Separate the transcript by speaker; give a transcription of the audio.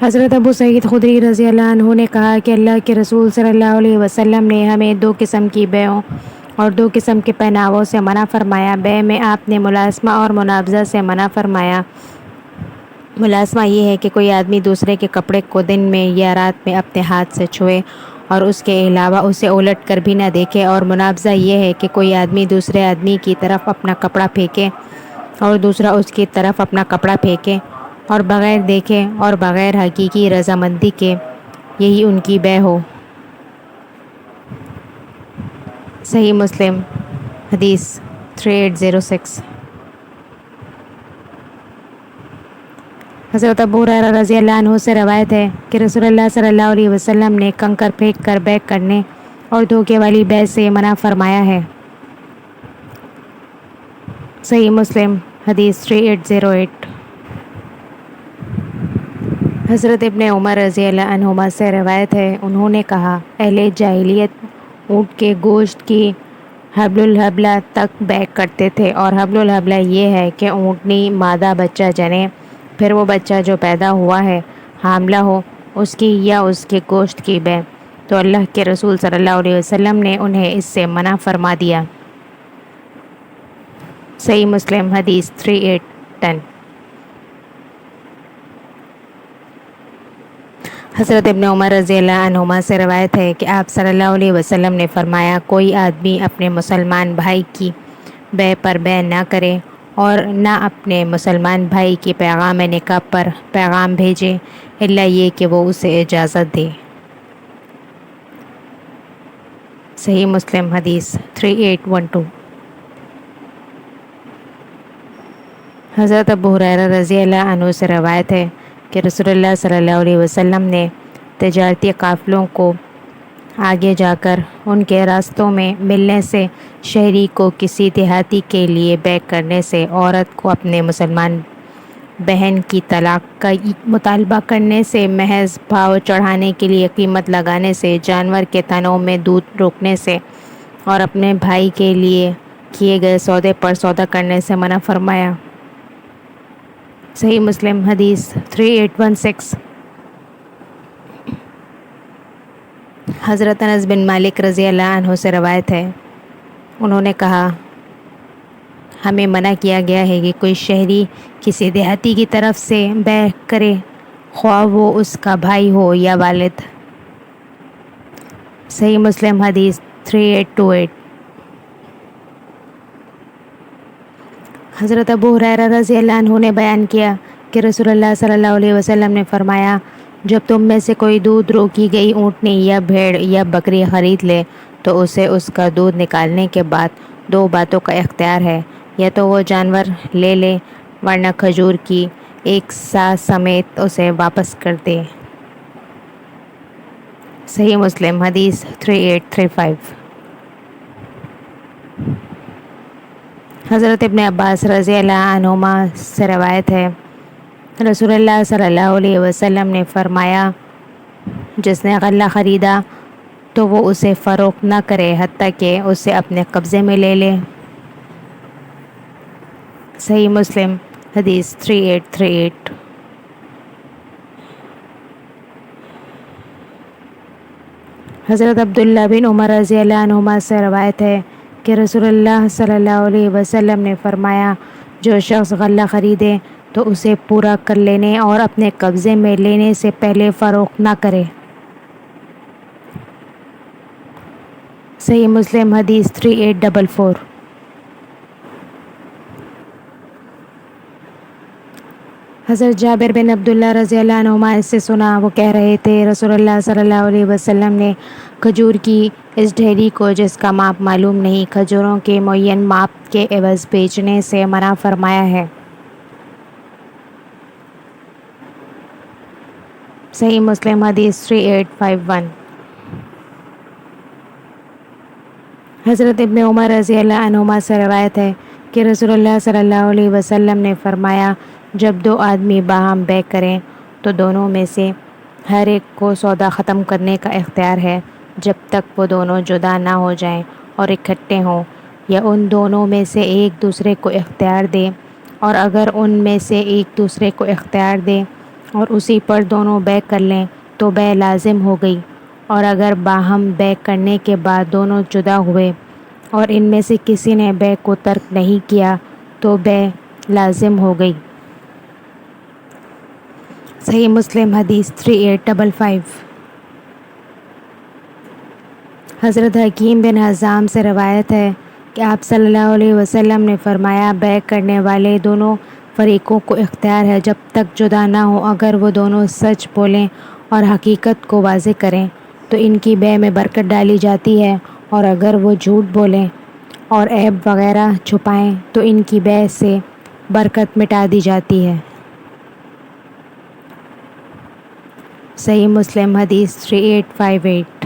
Speaker 1: حضرت ابو سعید خدری رضی اللہ عنہ نے کہا کہ اللہ کے رسول صلی اللہ علیہ وسلم نے ہمیں 2 قسم کی بیعوں اور 2 قسم کے پہناووں سے منع فرمایا۔ بیع میں آپ نے ملاسمہ اور منابذہ سے منع فرمایا۔ ملاسمہ یہ ہے کہ کوئی آدمی دوسرے کے کپڑے کو دن میں یا رات میں اپنے ہاتھ سے چھوئے اور اس کے علاوہ اسے الٹ کر بھی نہ دیکھے، اور منابذہ یہ ہے کہ کوئی آدمی دوسرے آدمی کی طرف اپنا کپڑا پھینکے اور دوسرا اس کی طرف اپنا کپڑا پھینکے اور بغیر دیکھے اور بغیر حقیقی رضامندی کے یہی ان کی بیع ہو۔ صحیح مسلم حدیث 3806۔ حضرت ابو ہریرہ رضی اللہ عنہ سے روایت ہے کہ رسول اللہ صلی اللہ علیہ وسلم نے کنکر پھینک کر بیع کرنے اور دھوکے والی بیع سے منع فرمایا ہے۔ صحیح مسلم حدیث 3808۔ حضرت ابن عمر رضی اللہ عنہما سے روایت ہے، انہوں نے کہا، اہل جاہلیت اونٹ کے گوشت کی حبل الحبلہ تک بیع کرتے تھے، اور حبل الحبلہ یہ ہے کہ اونٹنی مادہ بچہ جنے، پھر وہ بچہ جو پیدا ہوا ہے حاملہ ہو، اس کی یا اس کے گوشت کی بیع، تو اللہ کے رسول صلی اللہ علیہ وسلم نے انہیں اس سے منع فرما دیا۔ صحیح مسلم حدیث 3810۔ حضرت ابن عمر رضی اللہ عنہما سے روایت ہے کہ آپ صلی اللہ علیہ وسلم نے فرمایا، کوئی آدمی اپنے مسلمان بھائی کی بیع پر بیع نہ کرے اور نہ اپنے مسلمان بھائی کی پیغام نکاح پر پیغام بھیجے الا یہ کہ وہ اسے اجازت دے۔ صحیح مسلم حدیث 3812۔ حضرت ابو ہریرہ رضی اللہ عنہ سے روایت ہے کہ رسول اللہ صلی اللہ علیہ وسلم نے تجارتی قافلوں کو آگے جا کر ان کے راستوں میں ملنے سے، شہری کو کسی دیہاتی کے لیے بیع کرنے سے، عورت کو اپنے مسلمان بہن کی طلاق کا مطالبہ کرنے سے، محض بھاؤ چڑھانے کے لیے قیمت لگانے سے، جانور کے تنوں میں دودھ روکنے سے، اور اپنے بھائی کے لیے کیے گئے سودے پر سودا کرنے سے منع فرمایا۔ صحیح مسلم حدیث 3816۔ حضرت انس بن مالک رضی اللہ عنہ سے روایت ہے، انہوں نے کہا، ہمیں منع کیا گیا ہے کہ کوئی شہری کسی دیہاتی کی طرف سے بیع کرے، خواہ وہ اس کا بھائی ہو یا والد۔ صحیح مسلم حدیث 3828۔ حضرت ابو ہریرہ رضی اللہ عنہ نے بیان کیا کہ رسول اللہ صلی اللہ علیہ وسلم نے فرمایا، جب تم میں سے کوئی دودھ روکی گئی اونٹنی یا بھیڑ یا بکری خرید لے تو اسے اس کا دودھ نکالنے کے بعد 2 باتوں کا اختیار ہے، یا تو وہ جانور لے لے ورنہ کھجور کی ایک سا سمیت اسے واپس کر دے۔ صحیح مسلم حدیث 3835۔ حضرت ابن عباس رضی اللہ عنہما سے روایت ہے، رسول اللہ صلی اللہ علیہ وسلم نے فرمایا، جس نے غلہ خریدا تو وہ اسے فروخت نہ کرے حتیٰ کہ اسے اپنے قبضے میں لے لے۔ صحیح مسلم حدیث 3838۔ حضرت عبداللہ بن عمر رضی اللہ عنہما سے روایت ہے کہ رسول اللہ صلی اللہ علیہ وسلم نے فرمایا، جو شخص غلہ خریدے تو اسے پورا کر لینے اور اپنے قبضے میں لینے سے پہلے فروخت نہ کرے۔ صحیح مسلم حدیث 3844۔ حضرت جابر بن عبداللہ رضی اللہ عنہما اس سے سنا، وہ کہہ رہے تھے، رسول اللہ صلی اللہ علیہ وسلم نے کھجور کی اس ڈھیری کو جس کا ماپ معلوم نہیں، کھجوروں کے معین ماپ کے عوض بیچنے سے منع فرمایا ہے۔ صحیح مسلم حدیث 3851۔ حضرت ابن عمر رضی اللہ عنہما سے روایت ہے کہ رسول اللہ صلی اللہ علیہ وسلم نے فرمایا، جب 2 آدمی باہم بیع کریں تو دونوں میں سے ہر ایک کو سودا ختم کرنے کا اختیار ہے جب تک وہ دونوں جدا نہ ہو جائیں اور اکٹھے ہوں، یا ان دونوں میں سے ایک دوسرے کو اختیار دے، اور اگر ان میں سے ایک دوسرے کو اختیار دے اور اسی پر دونوں بے کر لیں تو بے لازم ہو گئی، اور اگر باہم بے کرنے کے بعد دونوں جدا ہوئے اور ان میں سے کسی نے بے کو ترک نہیں کیا تو بے لازم ہو گئی۔ صحیح مسلم حدیث 3855۔ حضرت حکیم بن حزام سے روایت ہے کہ آپ صلی اللہ علیہ وسلم نے فرمایا، بے کرنے والے دونوں فریقوں کو اختیار ہے جب تک جدا نہ ہوں، اگر وہ دونوں سچ بولیں اور حقیقت کو واضح کریں تو ان کی بے میں برکت ڈالی جاتی ہے، اور اگر وہ جھوٹ بولیں اور عیب وغیرہ چھپائیں تو ان کی بے سے برکت مٹا دی جاتی ہے۔ صحیح مسلم حدیث 3858۔